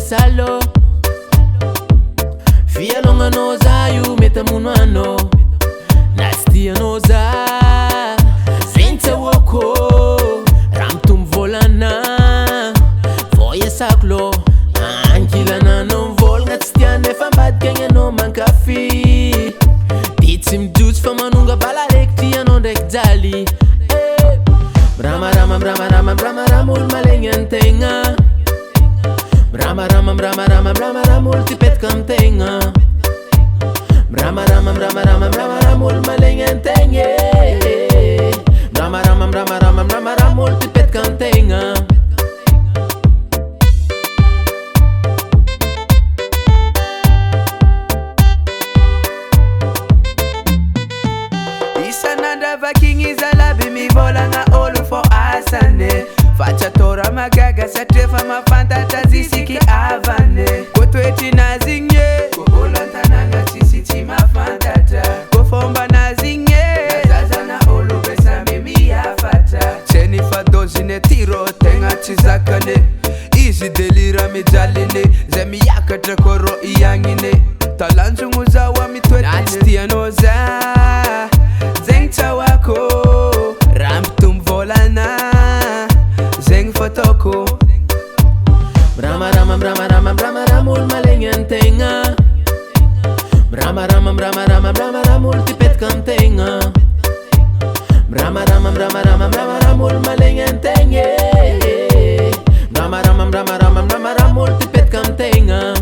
salo Fia longa noza yu meta munwano Nastia noza Zinta woko Ramtum volana Foya saklo Ankila na non vol Ngatstia nefa mbad kenge no mankafi Ditsim dudes famanunga bala rektia non rek dali Brama rama brama rama brama ramul malengentenga Brama rama brama rama brama ramul tipet kamtenga Brama rama brama rama brama ramul malengentenga Brama rama brama rama brama ramul tipet kamtenga Isananda vakingi zalabi mi volanga olu for asane Facha tora magaga satrefa mafanta tazisiki avane Kotweti na zinge Kukulanta nanga chisiti mafantata Kufomba na zinge Nazaza na olu besa mimi yafata Chenifa dozine tiro tenga chizakane Easy delira mijaline Zemi yakatra koro iyangine Talanzungu zawa mitwetine Nachtia noza Zengta wako Ramtum volana Zeng fotoko Brama rama brama rama brama ramul malengentenga Brama rama brama rama brama ramul tipet kamtenga Brama rama brama rama brama ramul malengentenga Brama rama brama rama brama ramul tipet kamtenga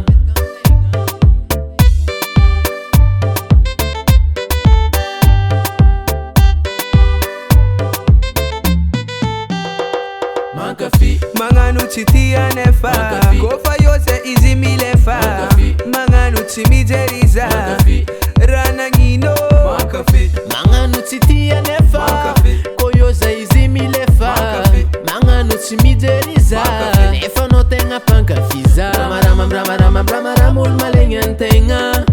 Mankafi Manganu chitia nefa Mankafi Kofa yose izi milefa Mankafi Manganu chimijeriza Mankafi Rana ngino Mankafi Manganu titia nefa Mankafi Koyoza izimilefa Mankafi Manganu timideriza Mankafi Nefa no tenga pankafiza Brama rama brama rama brama ramul malengentenga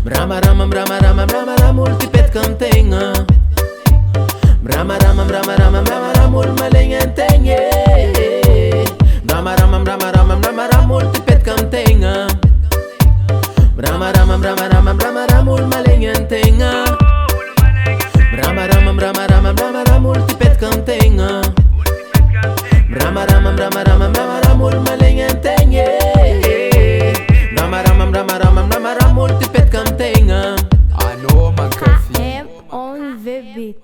Brama rama brama rama brama ramul tipet kamtenga Brama rama brama rama brama ramul malengentenga Brama rama brama rama brama ramul tipet kamtenga Brama rama brama rama brama ramul malengentenga Brama rama brama rama brama ramul tipet kamtenga Brama rama brama rama brama ramul malengentenga Brama rama brama rama brama ramul tipet kamtenga I know Mankafi I am on the beat.